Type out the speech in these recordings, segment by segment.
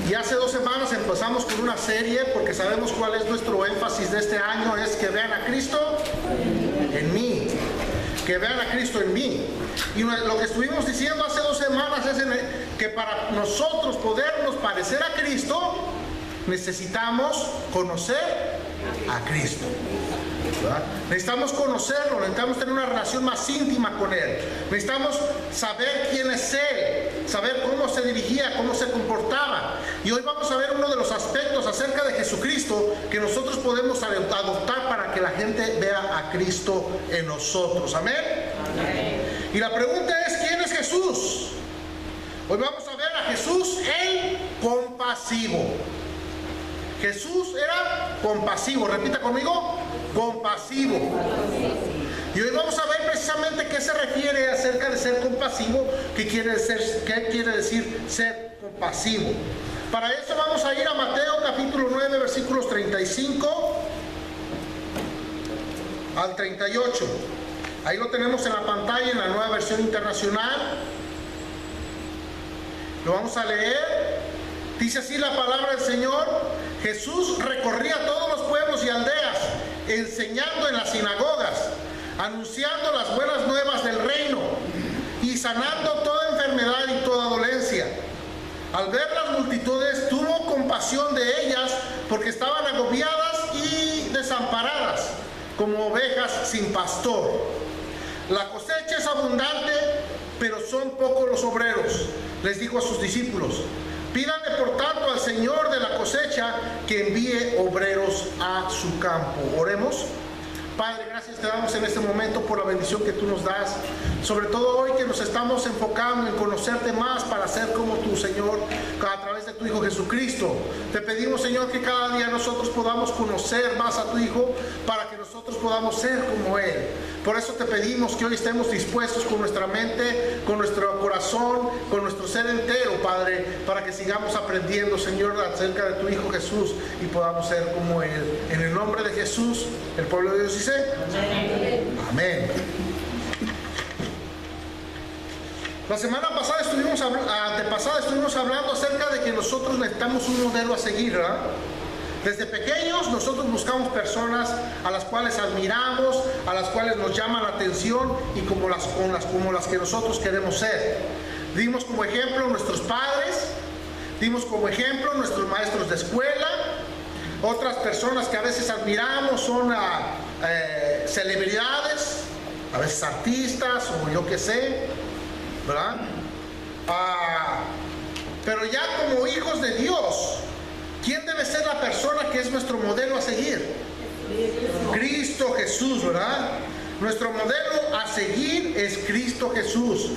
Y hace 2 semanas empezamos con una serie porque sabemos cuál es nuestro énfasis de este año, es que vean a Cristo en mí. Que vean a Cristo en mí. Y lo que estuvimos diciendo hace 2 semanas es que para nosotros podernos parecer a Cristo, necesitamos conocer a Cristo. ¿Verdad? Necesitamos conocerlo, necesitamos tener una relación más íntima con Él. Necesitamos saber quién es Él, saber cómo se dirigía, cómo se comportaba. Y hoy vamos a ver uno de los aspectos acerca de Jesucristo que nosotros podemos adoptar para que la gente vea a Cristo en nosotros. ¿Amén? Amén. Y la pregunta es, ¿quién es Jesús? Hoy vamos a ver a Jesús el compasivo. Jesús era compasivo. Repita conmigo, compasivo. Y hoy vamos a ver precisamente qué se refiere acerca de ser compasivo, qué quiere decir ser compasivo. Para eso vamos a ir a Mateo capítulo 9, versículos 35 al 38. Ahí lo tenemos en la pantalla en la Nueva Versión Internacional. Lo vamos a leer. Dice así la palabra del Señor: Jesús recorría todos los pueblos y aldeas, enseñando en las sinagogas, anunciando las buenas nuevas del reino y sanando toda enfermedad y toda dolencia. Al ver las multitudes, tuvo compasión de ellas, porque estaban agobiadas y desamparadas, como ovejas sin pastor. La cosecha es abundante, pero son pocos los obreros. Les dijo a sus discípulos: pídanle por tanto al Señor de la cosecha que envíe obreros a su campo. Oremos. Padre, gracias te damos en este momento por la bendición que tú nos das, sobre todo hoy que nos estamos enfocando en conocerte más para ser como tú, Señor, a través de tu Hijo Jesucristo. Te pedimos, Señor, que cada día nosotros podamos conocer más a tu Hijo para que nosotros podamos ser como Él. Por eso te pedimos que hoy estemos dispuestos con nuestra mente, con nuestro corazón, con nuestro ser entero, Padre, para que sigamos aprendiendo, Señor, acerca de tu Hijo Jesús y podamos ser como Él. En el nombre de Jesús, el pueblo de Dios dice: amén. Amén. La semana pasada antepasada estuvimos hablando acerca de que nosotros necesitamos un modelo a seguir, ¿verdad? Desde pequeños nosotros buscamos personas a las cuales admiramos, a las cuales nos llaman la atención y como las que nosotros queremos ser. Dimos como ejemplo nuestros padres, dimos como ejemplo nuestros maestros de escuela. Otras personas que a veces admiramos son celebridades, a veces artistas o yo qué sé, ¿verdad? Pero ya como hijos de Dios, ¿quién debe ser la persona que es nuestro modelo a seguir? Cristo Jesús, ¿verdad? Nuestro modelo a seguir es Cristo Jesús.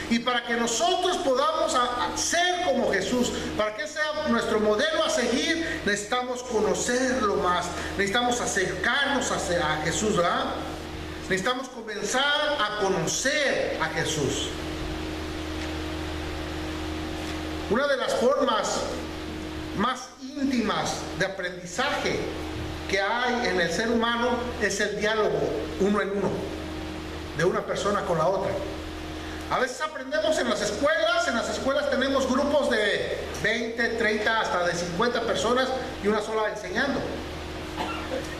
Y para que nosotros podamos ser como Jesús, para que sea nuestro modelo a seguir, necesitamos conocerlo más, necesitamos acercarnos a Jesús, ¿verdad? Necesitamos comenzar a conocer a Jesús. Una de las formas más íntimas de aprendizaje que hay en el ser humano es el diálogo uno en uno, de una persona con la otra. A veces aprendemos en las escuelas tenemos grupos de 20, 30, hasta de 50 personas y una sola enseñando.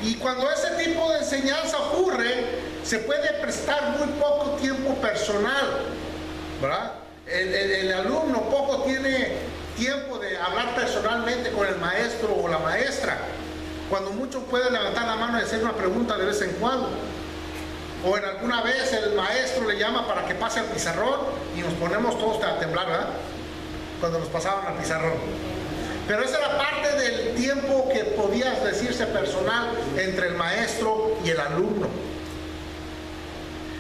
Y cuando ese tipo de enseñanza ocurre, se puede prestar muy poco tiempo personal, ¿verdad? El alumno poco tiene tiempo de hablar personalmente con el maestro o la maestra, cuando mucho puede levantar la mano y hacer una pregunta de vez en cuando. O en alguna vez el maestro le llama para que pase al pizarrón y nos ponemos todos a temblar, ¿verdad? Cuando nos pasaban al pizarrón. Pero esa era parte del tiempo que podía decirse personal entre el maestro y el alumno.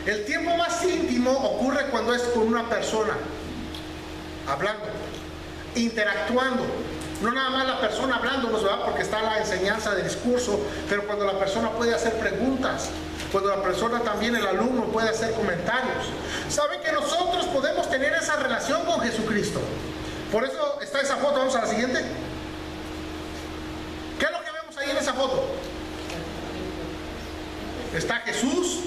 El tiempo más íntimo ocurre cuando es con una persona, hablando, interactuando. No nada más la persona hablándonos, ¿verdad? Porque está la enseñanza del discurso, pero cuando la persona puede hacer preguntas, cuando la persona también, el alumno, puede hacer comentarios. ¿Saben que nosotros podemos tener esa relación con Jesucristo? Por eso está esa foto. Vamos a la siguiente. ¿Qué es lo que vemos ahí en esa foto? Está Jesús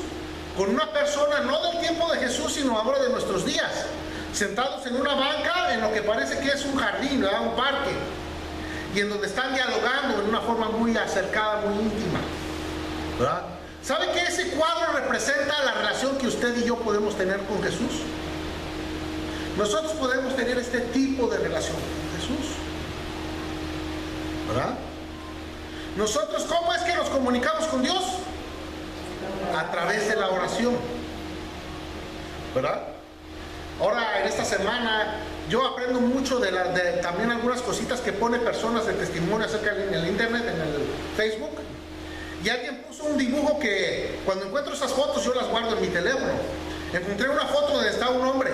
con una persona, no del tiempo de Jesús, sino ahora de nuestros días. sentados en una banca en lo que parece que es un jardín, ¿verdad? Un parque, y en donde están dialogando en una forma muy acercada, muy íntima, ¿verdad? ¿Sabe que ese cuadro representa la relación que usted y yo podemos tener con Jesús? Nosotros podemos tener este tipo de relación con Jesús, ¿verdad? Nosotros, ¿cómo es que nos comunicamos con Dios? A través de la oración, ¿verdad? Ahora, en esta semana, yo aprendo mucho de también algunas cositas que pone personas de testimonio acerca en el internet, en el Facebook. Y alguien puso un dibujo que cuando encuentro esas fotos yo las guardo en mi teléfono. Encontré una foto donde está un hombre,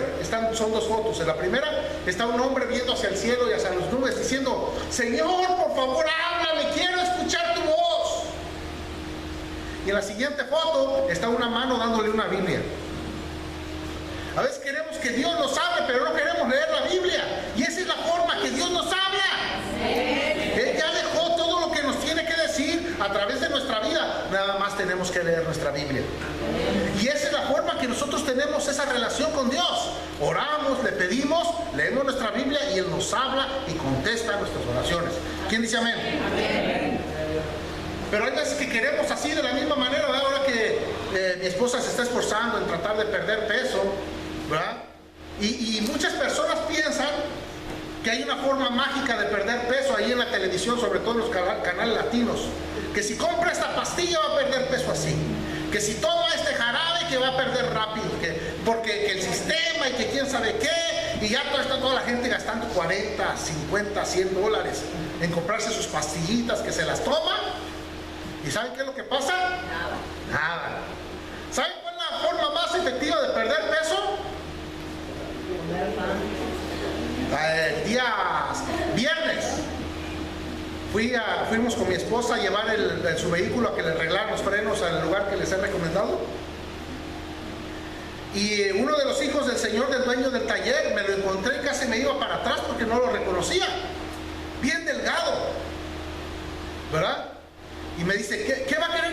son dos fotos. En la primera está un hombre viendo hacia el cielo y hacia las nubes diciendo: Señor, por favor, háblame, quiero escuchar tu voz. Y en la siguiente foto está una mano dándole una Biblia. A veces queremos que Dios nos hable, pero no queremos leer la Biblia. Y esa es la forma que Dios nos habla. Él ya dejó todo lo que nos tiene que decir a través de nuestra vida. Nada más tenemos que leer nuestra Biblia. Y esa es la forma que nosotros tenemos esa relación con Dios. Oramos, le pedimos, leemos nuestra Biblia y Él nos habla y contesta nuestras oraciones. ¿Quién dice amén? Amén. Pero hay veces que queremos así de la misma manera, ¿verdad? Ahora que mi esposa se está esforzando en tratar de perder peso, ¿verdad? Y muchas personas piensan que hay una forma mágica de perder peso ahí en la televisión, sobre todo en los canales latinos, que si compra esta pastilla va a perder peso así, que si toma este jarabe que va a perder rápido, porque el sistema y que quién sabe qué, y ya está toda la gente gastando 40, 50, 100 dólares en comprarse sus pastillitas que se las toman. ¿Y saben qué es lo que pasa? Nada. ¿Saben cuál es la forma más efectiva de perder peso? El día viernes fuimos con mi esposa a llevar su vehículo a que le arreglaran los frenos al lugar que les he recomendado. Y uno de los hijos del señor, del dueño del taller, me lo encontré y casi me iba para atrás porque no lo reconocía. Bien delgado, ¿verdad? Y me dice: ¿qué va a querer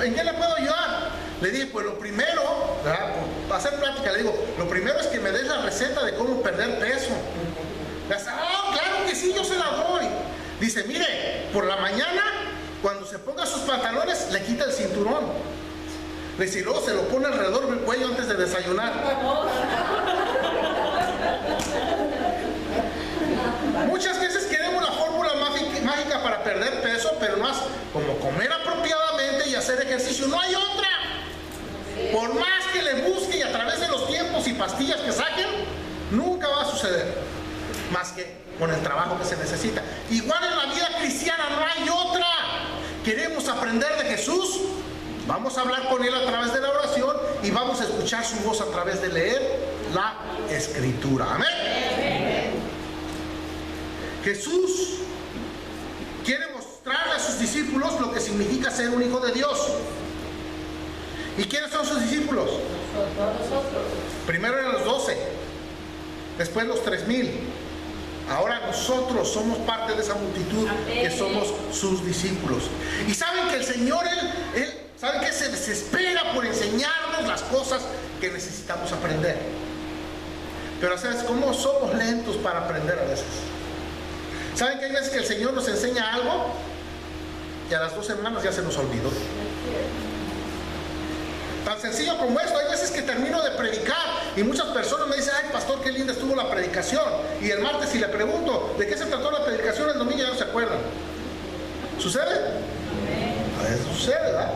en qué le puedo ayudar? Le dije: pues lo primero, ¿verdad? Para hacer plática, le digo: lo primero es que me des la receta de cómo perder peso. Le dice: claro que sí, yo se la doy. Dice: mire, por la mañana, cuando se ponga sus pantalones, le quita el cinturón. Le dice: luego se lo pone alrededor del cuello antes de desayunar. Muchas veces queremos la fórmula mágica para perder peso, pero no es como comer apropiadamente y hacer ejercicio. No hay otra. Por más que le busque y a través de los tiempos y pastillas que saquen, nunca va a suceder, más que con el trabajo que se necesita. Igual en la vida cristiana no hay otra. Queremos aprender de Jesús, vamos a hablar con Él a través de la oración y vamos a escuchar su voz a través de leer la Escritura. Amén. Jesús quiere mostrarle a sus discípulos lo que significa ser un hijo de Dios. ¿Y quiénes son sus discípulos? Nosotros. Primero eran los 12, después los 3,000. Ahora nosotros somos parte de esa multitud que somos sus discípulos. Y saben que el Señor, Él sabe que se desespera por enseñarnos las cosas que necesitamos aprender. Pero ¿sabes cómo somos lentos para aprender a veces? ¿Saben que hay veces que el Señor nos enseña algo y a las 2 semanas ya se nos olvidó? Tan sencillo como esto. Hay veces que termino de predicar y muchas personas me dicen: ay, pastor, qué linda estuvo la predicación. Y el martes, si le pregunto de qué se trató la predicación, el domingo ya no se acuerdan. ¿Sucede? A veces sucede, ¿verdad?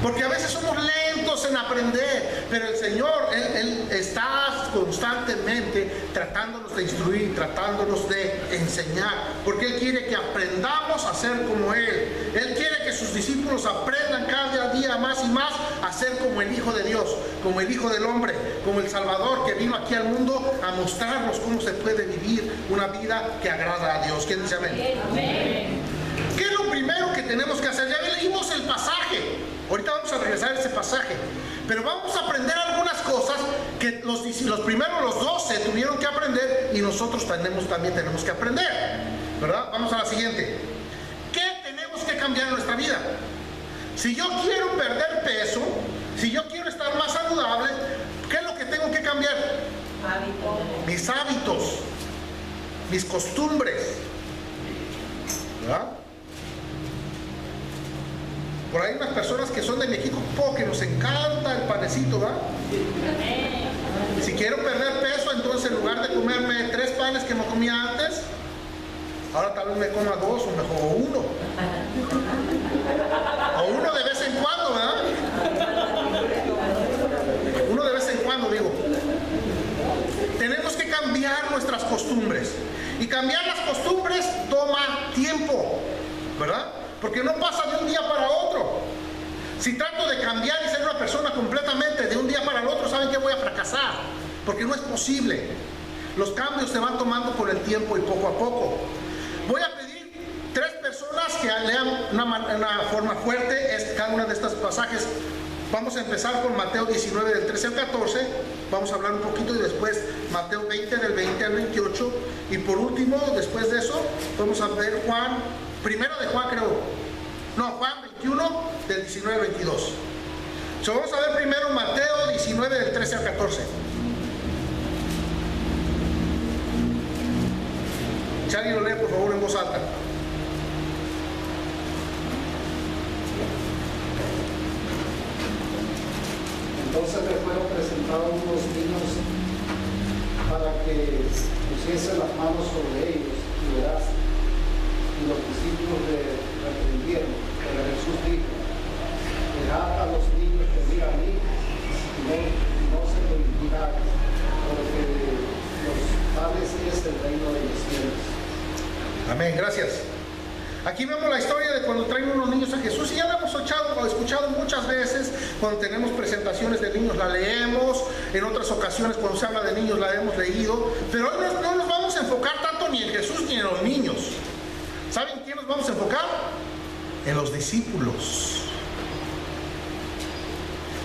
Porque a veces somos lentos en aprender, pero el Señor, Él está constantemente tratándonos de instruir, tratándonos de enseñar, porque Él quiere que aprendamos a ser como Él. Él quiere que sus discípulos aprendan cada día más y más a ser como el Hijo de Dios, como el Hijo del Hombre, como el Salvador que vino aquí al mundo a mostrarnos cómo se puede vivir una vida que agrada a Dios. ¿Quién dice amén? Amén. ¿Qué es lo primero que tenemos que hacer? Ya leímos el pasaje. Ahorita vamos a regresar a ese pasaje, pero vamos a aprender algunas cosas que los primeros, los 12, tuvieron que aprender y nosotros también tenemos que aprender, ¿verdad? Vamos a la siguiente. ¿Qué tenemos que cambiar en nuestra vida? Si yo quiero perder peso, si yo quiero estar más saludable, ¿qué es lo que que tengo que cambiar? Mis hábitos, mis costumbres, ¿verdad? Por ahí hay unas personas que son de México, que nos encanta el panecito, ¿verdad? Si quiero perder peso, entonces en lugar de comerme 3 panes que no comía antes, ahora tal vez me coma 2 o mejor 1. O 1 de vez en cuando, ¿verdad? 1 de vez en cuando, digo. Tenemos que cambiar nuestras costumbres. Y cambiar las costumbres toma tiempo, ¿verdad? Porque no pasa de un día para otro. Si trato de cambiar y ser una persona completamente de un día para el otro, ¿saben que voy a fracasar? Porque no es posible. Los cambios se van tomando con el tiempo y poco a poco. Voy a pedir 3 personas que lean una forma fuerte cada uno de estos pasajes. Vamos a empezar con Mateo 19 del 13 al 14. Vamos a hablar un poquito y después Mateo 20 del 20 al 28. Y por último, después de eso, vamos a ver Juan 21 del 19 al 22. Vamos a ver primero Mateo 19 del 13 al 14. Si alguien lo lee, por favor, en voz alta. Entonces le fueron presentados unos niños para que pusiesen las manos sobre ellos y orasen. Y los discípulos le reprendieron, pero Jesús dijo: dejad a los niños venir a mí, y no se lo impidáis, porque de los tales es el reino de los cielos. Amén, gracias. Aquí vemos la historia de cuando traen unos niños a Jesús, y ya la hemos escuchado muchas veces. Cuando tenemos presentaciones de niños la leemos, en otras ocasiones cuando se habla de niños la hemos leído, pero hoy no nos vamos a enfocar tanto ni en Jesús ni en los niños. ¿Saben quién nos vamos a enfocar? En los discípulos.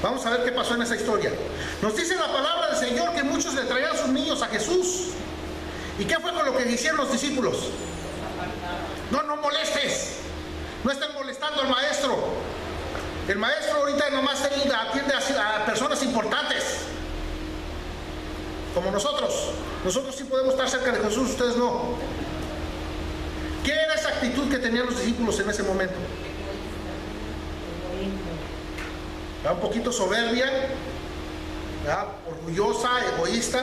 Vamos a ver qué pasó en esa historia. Nos dice la palabra del Señor que muchos le traían sus niños a Jesús. ¿Y qué fue con lo que hicieron los discípulos? No molestes. No estén molestando al maestro. El maestro ahorita nomás atiende a personas importantes, como nosotros. Nosotros sí podemos estar cerca de Jesús, ustedes no. ¿Qué era esa actitud que tenían los discípulos en ese momento? Era un poquito soberbia, ¿verdad? Orgullosa, egoísta.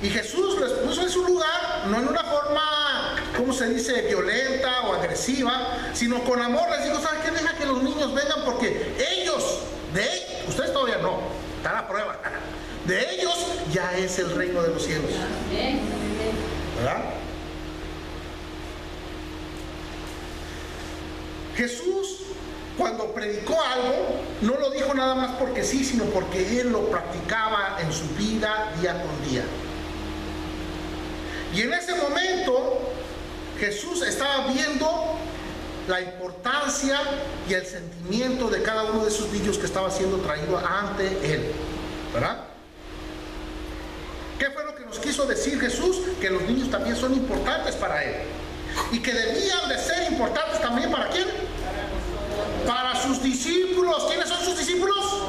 Y Jesús les puso en su lugar, no en una forma, ¿cómo se dice?, violenta o agresiva, sino con amor. Les dijo: ¿saben qué? Deja que los niños vengan, porque ustedes todavía no, están a prueba. De ellos ya es el reino de los cielos. ¿Verdad? Jesús, cuando predicó algo, no lo dijo nada más porque sí, sino porque Él lo practicaba en su vida día con día. Y en ese momento Jesús estaba viendo la importancia y el sentimiento de cada uno de esos niños que estaba siendo traído ante Él, ¿verdad? ¿Qué fue lo que nos quiso decir Jesús? Que los niños también son importantes para Él, y que debían de ser importantes también ¿para quién? Para sus discípulos. ¿Quiénes son sus discípulos?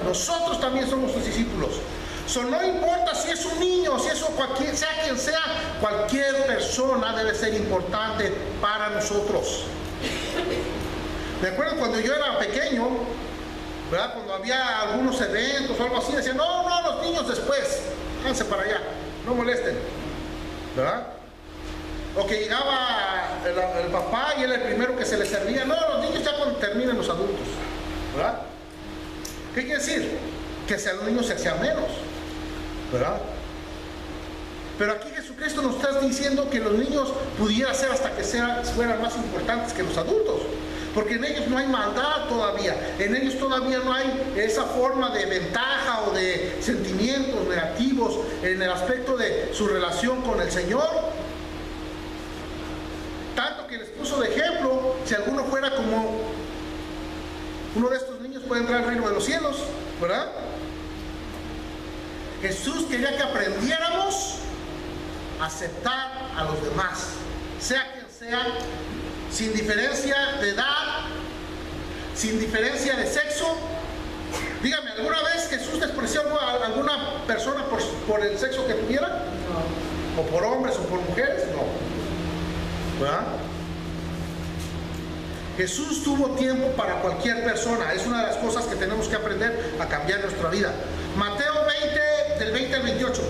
Nosotros también somos sus discípulos. No importa si es un niño, si es sea quien sea, cualquier persona debe ser importante para nosotros. Me acuerdo cuando yo era pequeño, ¿verdad? Cuando había algunos eventos o algo así, decían: no, los niños después, háganse para allá, no molesten, ¿verdad? O que llegaba el papá y él el primero que se le servía. No, los niños ya cuando terminen los adultos, ¿verdad? ¿Qué quiere decir? Que a los niños se hacían menos, ¿verdad? Pero aquí Jesucristo nos está diciendo que los niños pudiera ser hasta que fueran más importantes que los adultos, porque en ellos no hay maldad todavía, en ellos todavía no hay esa forma de ventaja o de sentimientos negativos en el aspecto de su relación con el Señor. Tanto que les puso de ejemplo: si alguno fuera como uno de estos niños, puede entrar al reino de los cielos, ¿verdad? Jesús quería que aprendiéramos a aceptar a los demás, sea quien sea, sin diferencia de edad, sin diferencia de sexo, Dígame, ¿alguna vez Jesús despreció a alguna persona por el sexo que tuviera? No. ¿O por hombres o por mujeres? No. ¿Verdad? Jesús tuvo tiempo para cualquier persona. Es una de las cosas que tenemos que aprender a cambiar nuestra vida. Mateo 20, del 20 al 28.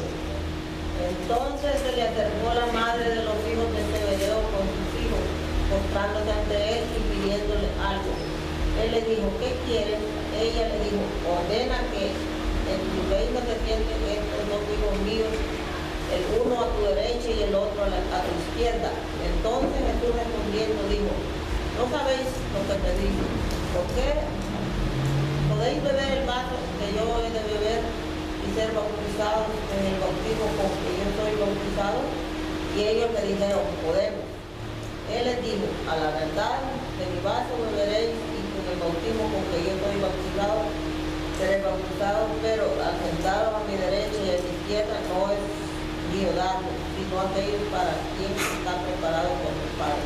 Entonces se le acercó la madre de los hijos de Zebedeo con sus hijos, postrándose ante él y pidiéndole algo. Él le dijo, ¿qué quieres? Ella le dijo, ordena que en tu reino te sienten estos dos hijos míos, el uno a tu derecha y el otro a tu izquierda. Entonces Jesús respondiendo dijo, no sabéis lo que pedís. ¿Por qué? ¿Podéis beber el vaso que yo he de beber y ser bautizados en el bautismo con que yo soy bautizado? Y ellos le dijeron, podemos. Él les dijo, a la verdad, de mi vaso beberéis y con el bautismo con que yo soy bautizado, seré bautizado, pero al sentado a mi derecha y a mi izquierda no es mío darlo, sino aquellos para quien está preparado por mi Padre.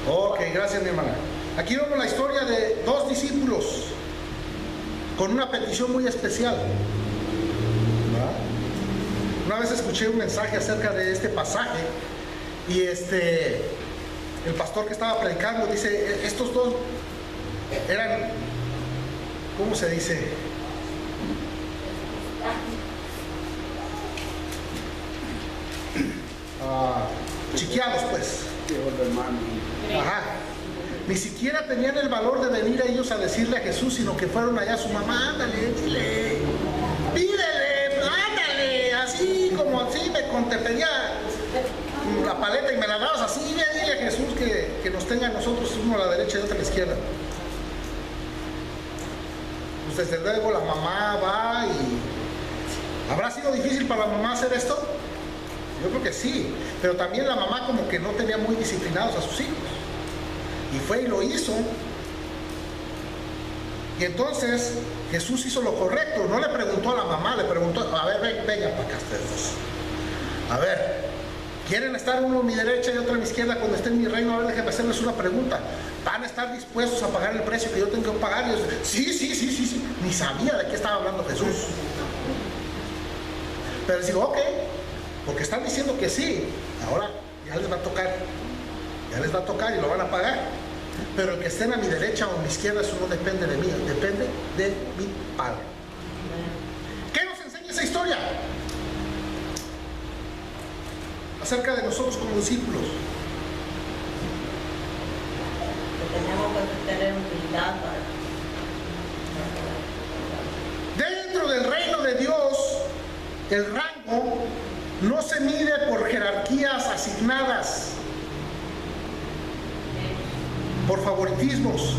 Ok, gracias mi hermana. Aquí vemos la historia de dos discípulos con una petición muy especial. ¿Verdad? Una vez escuché un mensaje acerca de este pasaje y el pastor que estaba predicando dice, estos dos eran, ¿cómo se dice? Chiqueados pues. Ajá. Ni siquiera tenían el valor de venir a ellos a decirle a Jesús, sino que fueron allá a su mamá, ándale, dile, pídele, ándale, así como así te pedía la paleta y me la dabas así, dile a Jesús que nos tenga a nosotros uno a la derecha y otro a la izquierda. Pues desde luego la mamá va y... ¿Habrá sido difícil para la mamá hacer esto? Yo creo que sí, pero también la mamá como que no tenía muy disciplinados a sus hijos. Y fue y lo hizo. Y entonces Jesús hizo lo correcto. No le preguntó a la mamá, le preguntó, a ver, vengan para acá ustedes dos. A ver, ¿quieren estar uno a mi derecha y otro a mi izquierda cuando esté en mi reino? A ver, déjenme hacerles una pregunta. ¿Van a estar dispuestos a pagar el precio que yo tengo que pagar? Y yo, sí. Ni sabía de qué estaba hablando Jesús. Pero les digo, ok, porque están diciendo que sí. Ahora ya les va a tocar. Ya les va a tocar y lo van a pagar. Pero el que estén a mi derecha o a mi izquierda, eso no depende de mí, depende de mi Padre. ¿Qué nos enseña esa historia? Acerca de nosotros como discípulos. Que tenemos que tener humildad para... Dentro del reino de Dios, el rango no se mide por jerarquías asignadas, por favoritismos.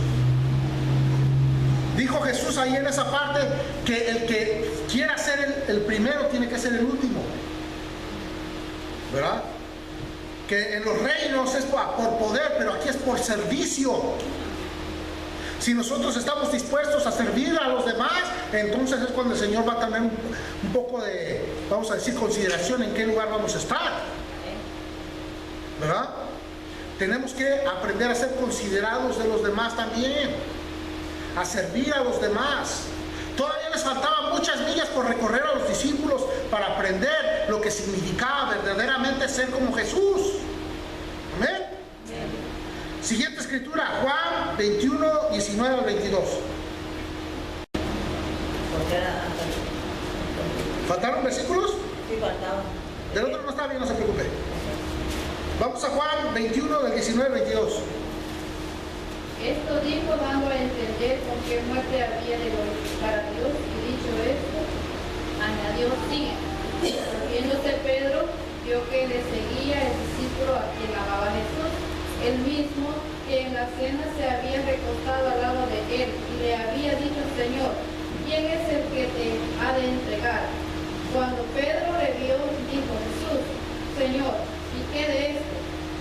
Dijo Jesús ahí en esa parte que el que quiera ser el primero tiene que ser el último, ¿verdad? Que en los reinos es por poder, pero aquí es por servicio. Si nosotros estamos dispuestos a servir a los demás, entonces es cuando el Señor va a tener un poco de, vamos a decir, consideración en qué lugar vamos a estar, ¿verdad? Tenemos que aprender a ser considerados de los demás también, a servir a los demás. Todavía les faltaban muchas millas por recorrer a los discípulos para aprender lo que significaba verdaderamente ser como Jesús. Amén. Siguiente escritura, Juan 21, 19 al 22. ¿Faltaron versículos? Sí, faltaban. Del otro no está bien, no se preocupe. Vamos a Juan 21, del 19 al 22. Esto dijo dando a entender con qué muerte había de glorificar a Dios, y dicho esto, añadió, sigue. Volviéndose Pedro, vio que le seguía el discípulo a quien amaba Jesús, el mismo que en la cena se había recostado al lado de él, y le había dicho, Señor, ¿quién es el que te ha de entregar? Cuando Pedro le vio, dijo, Jesús, Señor, ¿y qué de esto?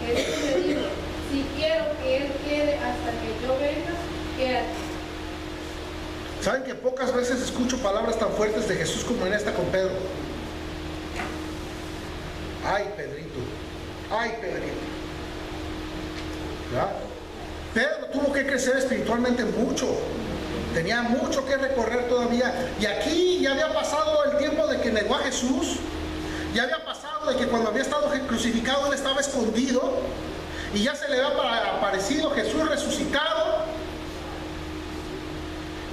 Jesús le dijo, si quiero que él quede hasta que yo venga, quédate. ¿Saben que pocas veces escucho palabras tan fuertes de Jesús como en esta con Pedro? Ay, Pedrito. ¿Verdad? Pedro tuvo que crecer espiritualmente mucho. tenía mucho que recorrer todavía. Y aquí ya había pasado el tiempo de que negó a Jesús. Ya había pasado de que cuando había estado crucificado él estaba escondido. Y ya se le había aparecido Jesús resucitado.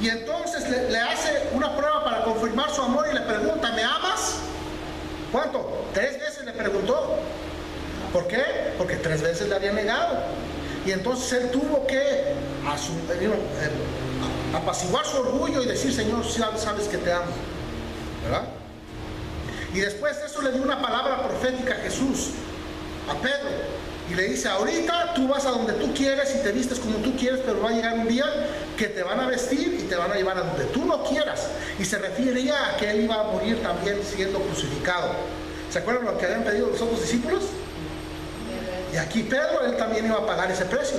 Y entonces le hace una prueba para confirmar su amor y le pregunta: ¿me amas? ¿Cuánto? 3 veces le preguntó. ¿Por qué? Porque 3 veces le había negado. Y entonces él tuvo que apaciguar su orgullo y decir: Señor, sabes que te amo, ¿verdad? Y después de eso le dio una palabra profética a Jesús, a Pedro, y le dice: ahorita tú vas a donde tú quieres y te vistes como tú quieres, pero va a llegar un día que te van a vestir y te van a llevar a donde tú no quieras. Y se refería a que él iba a morir también siendo crucificado. ¿Se acuerdan lo que habían pedido los otros discípulos? Y aquí Pedro, él también iba a pagar ese precio.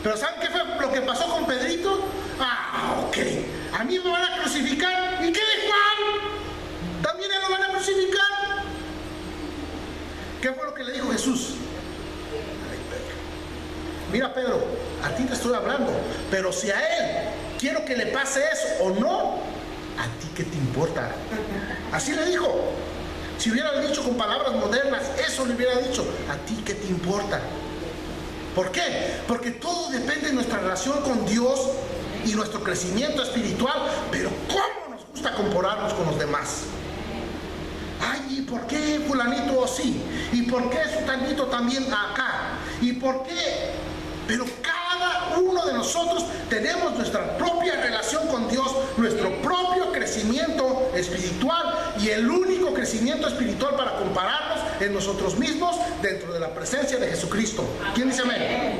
Pero ¿saben qué fue lo que pasó con Pedrito? Ok, a mí me van a crucificar. ¿Y qué de Juan? ¿También él lo van a crucificar? ¿Qué fue lo que le dijo Jesús? Ay, Pedro. Mira, Pedro, a ti te estoy hablando, pero si a él quiero que le pase eso o no, ¿a ti qué te importa? Así le dijo. Si hubiera dicho con palabras modernas, eso le hubiera dicho: ¿a ti qué te importa? ¿Por qué? Porque todo depende de nuestra relación con Dios y nuestro crecimiento espiritual. Pero ¿cómo nos gusta compararnos con los demás? Ay, ¿y por qué fulanito así? ¿Y por qué sutanito también acá? ¿Y por qué? Pero cada uno de nosotros tenemos nuestra propia relación con Dios, nuestro propio crecimiento espiritual, y el único crecimiento espiritual para compararnos es nosotros mismos dentro de la presencia de Jesucristo. ¿Quién dice amén?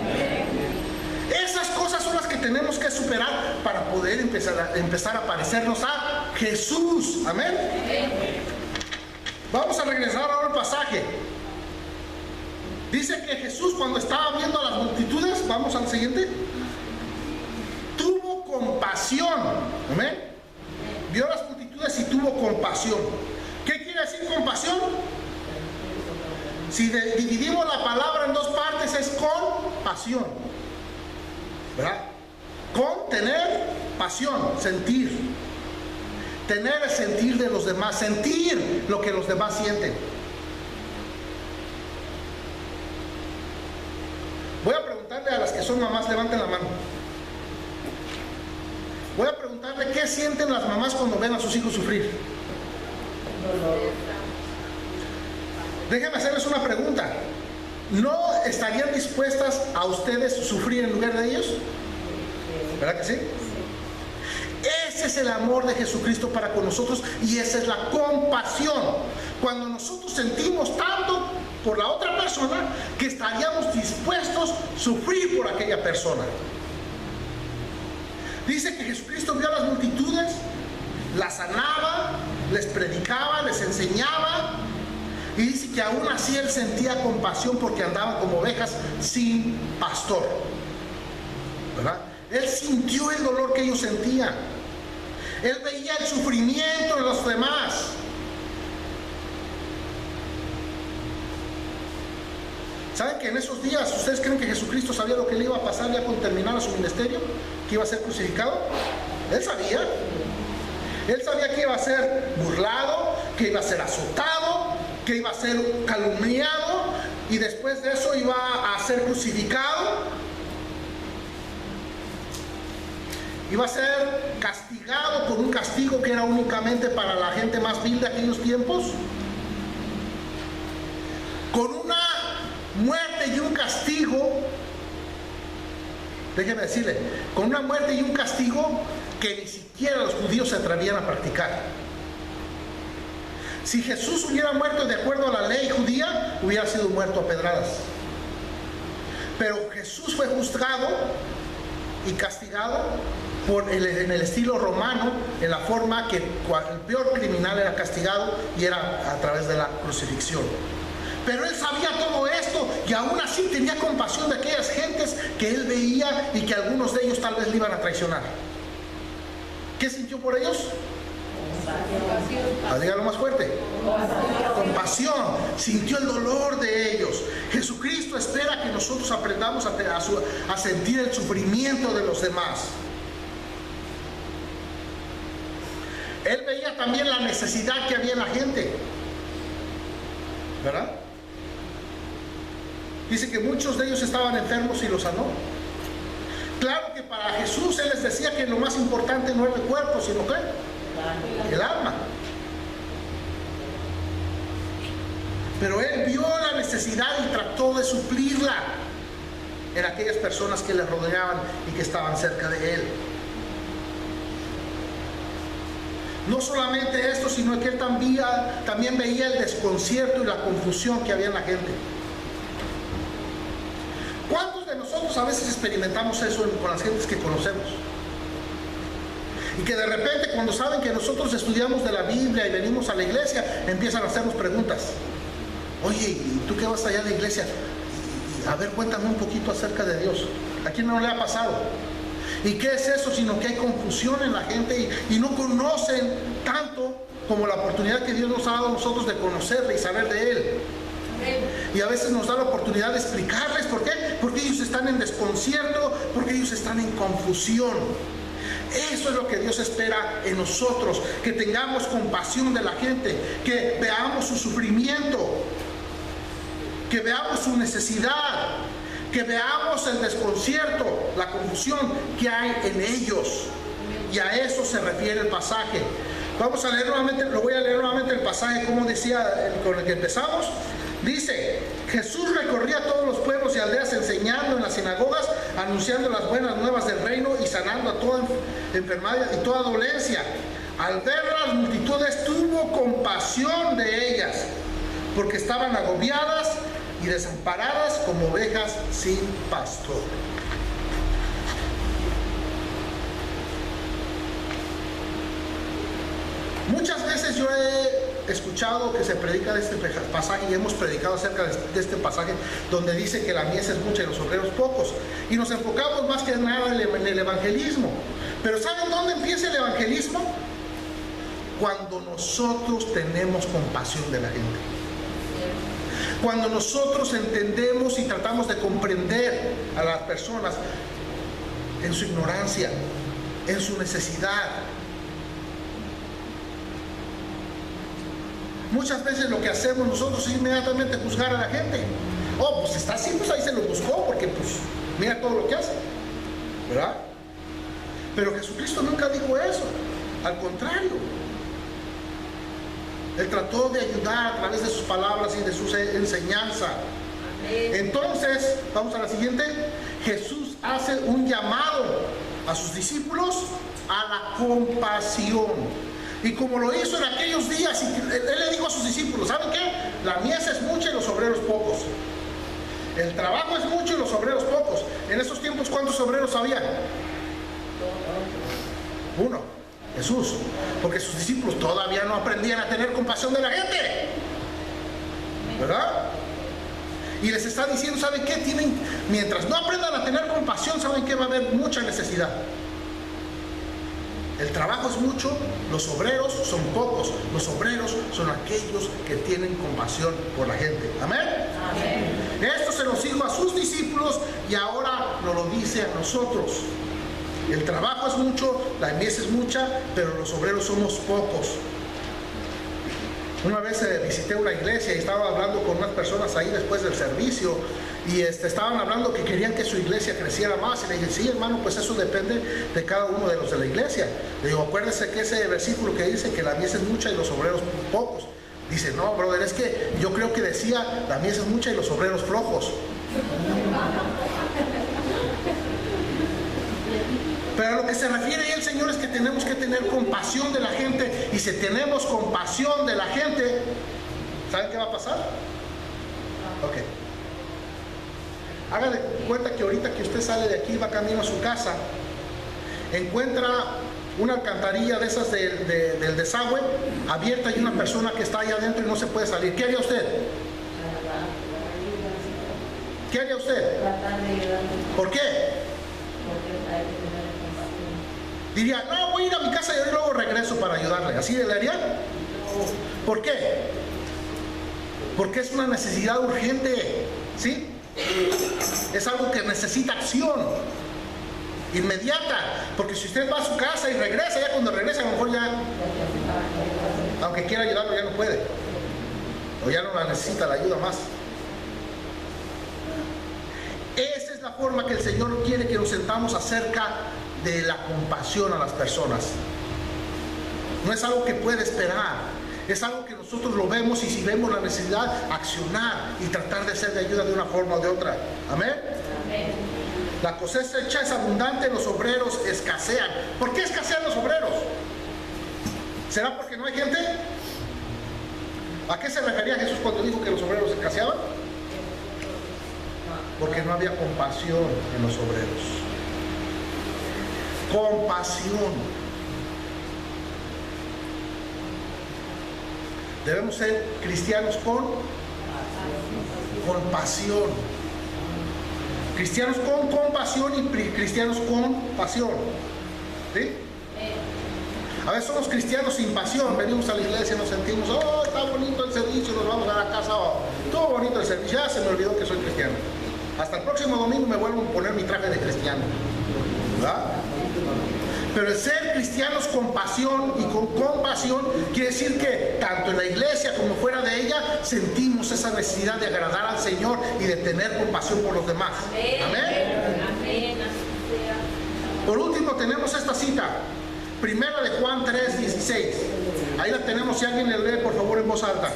Esas cosas son las que tenemos que superar para poder empezar a parecernos a Jesús. Amén. Vamos a regresar ahora al pasaje. Dice que Jesús, cuando estaba viendo a las multitudes, vamos al siguiente, tuvo compasión. ¿Amén? Vio a las multitudes y tuvo compasión. ¿Qué quiere decir compasión? Si dividimos la palabra en 2 partes, es compasión, ¿verdad? Con tener pasión, sentir. Tener el sentir de los demás, sentir lo que los demás sienten. Voy a preguntarle a las que son mamás, levanten la mano. Voy a preguntarle qué sienten las mamás cuando ven a sus hijos sufrir. Déjenme hacerles una pregunta. ¿No estarían dispuestas a ustedes sufrir en lugar de ellos? ¿Verdad que sí? Ese es el amor de Jesucristo para con nosotros, y esa es la compasión. Cuando nosotros sentimos tanto por la otra persona que estaríamos dispuestos a sufrir por aquella persona. Dice que Jesucristo vio a las multitudes, las sanaba, les predicaba, les enseñaba, y dice que aún así él sentía compasión porque andaban como ovejas sin pastor, ¿verdad? Él sintió el dolor que ellos sentían. Él veía el sufrimiento de los demás. ¿Saben que en esos días ustedes creen que Jesucristo sabía lo que le iba a pasar ya cuando terminara su ministerio? Que iba a ser crucificado. Él sabía. Él sabía que iba a ser burlado, que iba a ser azotado, que iba a ser calumniado, y después de eso iba a ser crucificado. Iba a ser castigado con un castigo que era únicamente para la gente más vil de aquellos tiempos, con una muerte y un castigo, déjeme decirle, con una muerte y un castigo que ni siquiera los judíos se atrevían a practicar. Si Jesús hubiera muerto de acuerdo a la ley judía, hubiera sido muerto a pedradas. Pero Jesús fue juzgado y castigado en el estilo romano, en la forma que el peor criminal era castigado, y era a través de la crucifixión. Pero él sabía todo esto, y aún así tenía compasión de aquellas gentes que él veía y que algunos de ellos tal vez le iban a traicionar. ¿Qué sintió por ellos? Dígalo más fuerte. Compasión. Sintió el dolor de ellos. Jesucristo espera que nosotros aprendamos a sentir el sufrimiento de los demás. Él veía también la necesidad que había en la gente, ¿verdad? Dice que muchos de ellos estaban enfermos y los sanó. Claro que para Jesús Él les decía que lo más importante no era el cuerpo, sino que el alma. Pero Él vio la necesidad y trató de suplirla en aquellas personas que le rodeaban y que estaban cerca de Él. No solamente esto, sino que Él también veía el desconcierto y la confusión que había en la gente. ¿Cuántos de nosotros a veces experimentamos eso con las gentes que conocemos? Y que de repente, cuando saben que nosotros estudiamos de la Biblia y venimos a la iglesia, empiezan a hacernos preguntas. Oye, ¿y tú qué vas allá a la iglesia? A ver, cuéntame un poquito acerca de Dios. ¿A quién no le ha pasado? ¿Y qué es eso? Sino que hay confusión en la gente y no conocen tanto como la oportunidad que Dios nos ha dado a nosotros de conocerle y saber de Él. Y a veces nos da la oportunidad de explicarles por qué. Porque ellos están en desconcierto, porque ellos están en confusión. Eso es lo que Dios espera en nosotros, que tengamos compasión de la gente, que veamos su sufrimiento, que veamos su necesidad, que veamos el desconcierto, la confusión que hay en ellos. Y a eso se refiere el pasaje. Vamos a leer nuevamente, lo voy a leer nuevamente el pasaje como decía con el que empezamos. Dice: Jesús recorría todos los pueblos y aldeas enseñando en las sinagogas, anunciando las buenas nuevas del reino y sanando a toda enfermedad y toda dolencia. Al ver las multitudes tuvo compasión de ellas, porque estaban agobiadas y desamparadas como ovejas sin pastor. Muchas veces yo he escuchado que se predica de este pasaje y hemos predicado acerca de este pasaje donde dice que la mies es mucha y los obreros pocos, y nos enfocamos más que nada en el evangelismo. Pero ¿saben dónde empieza el evangelismo? Cuando nosotros tenemos compasión de la gente, cuando nosotros entendemos y tratamos de comprender a las personas en su ignorancia, en su necesidad. Muchas veces lo que hacemos nosotros es inmediatamente juzgar a la gente. Oh, pues está así, pues ahí se lo buscó, porque pues mira todo lo que hace, ¿verdad? Pero Jesucristo nunca dijo eso. Al contrario, Él trató de ayudar a través de sus palabras y de su enseñanza. Entonces, vamos a la siguiente. Jesús hace un llamado a sus discípulos a la compasión. Y como lo hizo en aquellos días, Él le dijo a sus discípulos: ¿saben qué? La mies es mucha y los obreros pocos. El trabajo es mucho y los obreros pocos. En esos tiempos, ¿cuántos obreros había? Uno, Jesús. Porque sus discípulos todavía no aprendían a tener compasión de la gente, ¿verdad? Y les está diciendo: ¿saben qué? Mientras no aprendan a tener compasión, ¿saben qué? Va a haber mucha necesidad. El trabajo es mucho, los obreros son pocos. Los obreros son aquellos que tienen compasión por la gente. ¿Amén? Amén. Esto se los dijo a sus discípulos y ahora nos lo dice a nosotros. El trabajo es mucho, la mies es mucha, pero los obreros somos pocos. Una vez visité una iglesia y estaba hablando con unas personas ahí después del servicio y estaban hablando que querían que su iglesia creciera más, y le dije: sí, hermano, pues eso depende de cada uno de los de la iglesia. Le digo: acuérdese que ese versículo que dice que la mies es mucha y los obreros pocos. Dice: no, brother, es que yo creo que decía la mies es mucha y los obreros flojos. Pero a lo que se refiere ahí el Señor es que tenemos que tener compasión de la gente. Y si tenemos compasión de la gente, ¿saben qué va a pasar? Ok. Hágale cuenta que ahorita que usted sale de aquí, va camino a su casa, encuentra una alcantarilla de esas del desagüe abierta y una persona que está allá adentro y no se puede salir. ¿Qué haría usted? ¿Qué haría usted? ¿Por qué? Diría: no, voy a ir a mi casa y luego regreso para ayudarle. ¿Así le haría? ¿Por qué? Porque es una necesidad urgente, ¿sí? Es algo que necesita acción. inmediata, porque si usted va a su casa y regresa, ya cuando regresa a lo mejor ya, aunque quiera ayudarlo, ya no puede, o ya no la necesita la ayuda más. Esa es la forma que el Señor quiere que nos sentamos acerca de la compasión a las personas. No es algo que puede esperar, es algo que nosotros lo vemos, y si vemos la necesidad, accionar y tratar de ser de ayuda de una forma o de otra. Amén. Amén. La cosecha es abundante, los obreros escasean. ¿Por qué escasean los obreros? ¿Será porque no hay gente? ¿A qué se refería Jesús cuando dijo que los obreros escaseaban? Porque no había compasión en los obreros. Compasión. Debemos ser cristianos con compasión. Cristianos con compasión y cristianos con pasión. ¿Sí? A veces somos cristianos sin pasión. Venimos a la iglesia, nos sentimos, oh, está bonito el servicio, nos vamos a la casa, oh, todo bonito el servicio, ya se me olvidó que soy cristiano. Hasta el próximo domingo me vuelvo a poner mi traje de cristiano, ¿verdad? Pero el ser cristianos con pasión y con compasión quiere decir que tanto en la iglesia como fuera de ella sentimos esa necesidad de agradar al Señor y de tener compasión por los demás. Amén. Amén. Por último tenemos esta cita, Primera de Juan 3:16. Ahí la tenemos, si alguien le lee por favor en voz alta.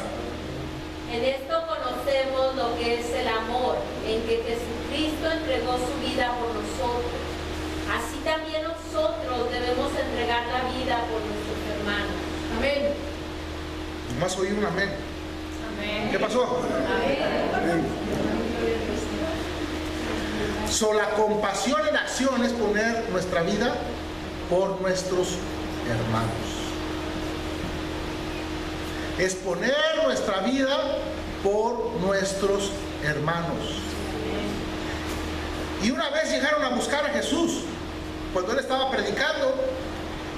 En esto conocemos lo que es el amor, en que Jesucristo entregó su vida por nosotros. Así también nosotros debemos entregar la vida por nuestros hermanos. Amén. Nomás oí un amén. Amén. ¿Qué pasó? La compasión en acción es poner nuestra vida por nuestros hermanos. Es poner nuestra vida por nuestros hermanos. Y una vez llegaron a buscar a Jesús cuando él estaba predicando,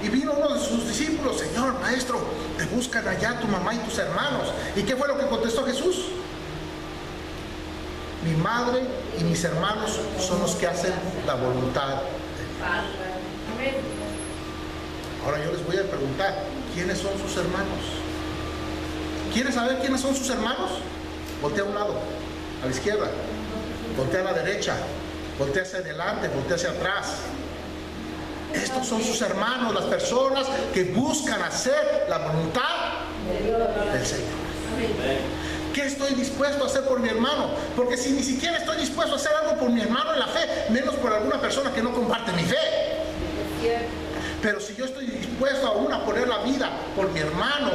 y vino uno de sus discípulos: Señor, maestro, te buscan allá tu mamá y tus hermanos. ¿Y qué fue lo que contestó Jesús? Mi madre y mis hermanos son los que hacen la voluntad de Dios. Ahora yo les voy a preguntar, ¿quiénes son sus hermanos? ¿Quieren saber quiénes son sus hermanos? Voltea a un lado, a la izquierda, voltea a la derecha, voltea hacia adelante, voltea hacia atrás. Estos son sus hermanos, las personas que buscan hacer la voluntad del Señor. ¿Qué estoy dispuesto a hacer por mi hermano? Porque si ni siquiera estoy dispuesto a hacer algo por mi hermano en la fe, menos por alguna persona que no comparte mi fe. Pero si yo estoy dispuesto aún a poner la vida por mi hermano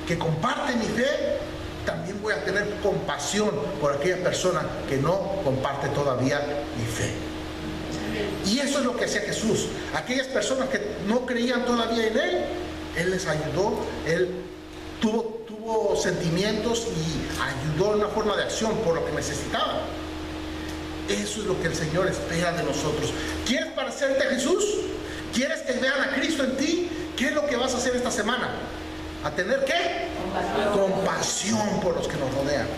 que comparte mi fe, también voy a tener compasión por aquella persona que no comparte todavía mi fe. Y eso es lo que hacía Jesús. Aquellas personas que no creían todavía en Él les ayudó. Él tuvo sentimientos y ayudó en una forma de acción por lo que necesitaban. Eso es lo que el Señor espera de nosotros. ¿Quieres parecerte a Jesús? ¿Quieres que vean a Cristo en ti? ¿Qué es lo que vas a hacer esta semana? ¿A tener qué? Compasión por los que nos rodean.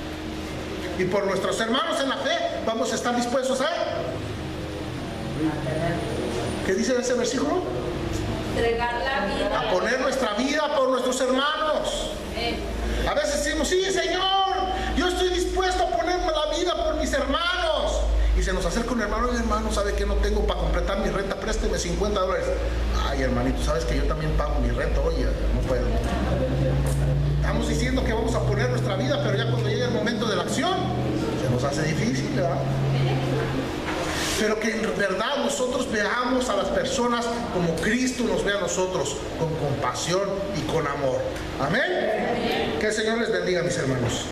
Y por nuestros hermanos en la fe, vamos a estar dispuestos a... ¿Qué dice ese versículo? Entregar la vida. A poner nuestra vida por nuestros hermanos. A veces decimos, sí, Señor, yo estoy dispuesto a ponerme la vida por mis hermanos. Y se nos acerca un hermano y hermano, ¿sabe que no tengo para completar mi renta? Présteme $50. Ay, hermanito, ¿sabes que yo también pago mi renta? Oye, no puedo. Estamos diciendo que vamos a poner nuestra vida, pero ya cuando llega el momento de la acción, se nos hace difícil, ¿verdad? Pero que en verdad nosotros veamos a las personas como Cristo nos ve a nosotros, con compasión y con amor. Amén. Que el Señor les bendiga, mis hermanos.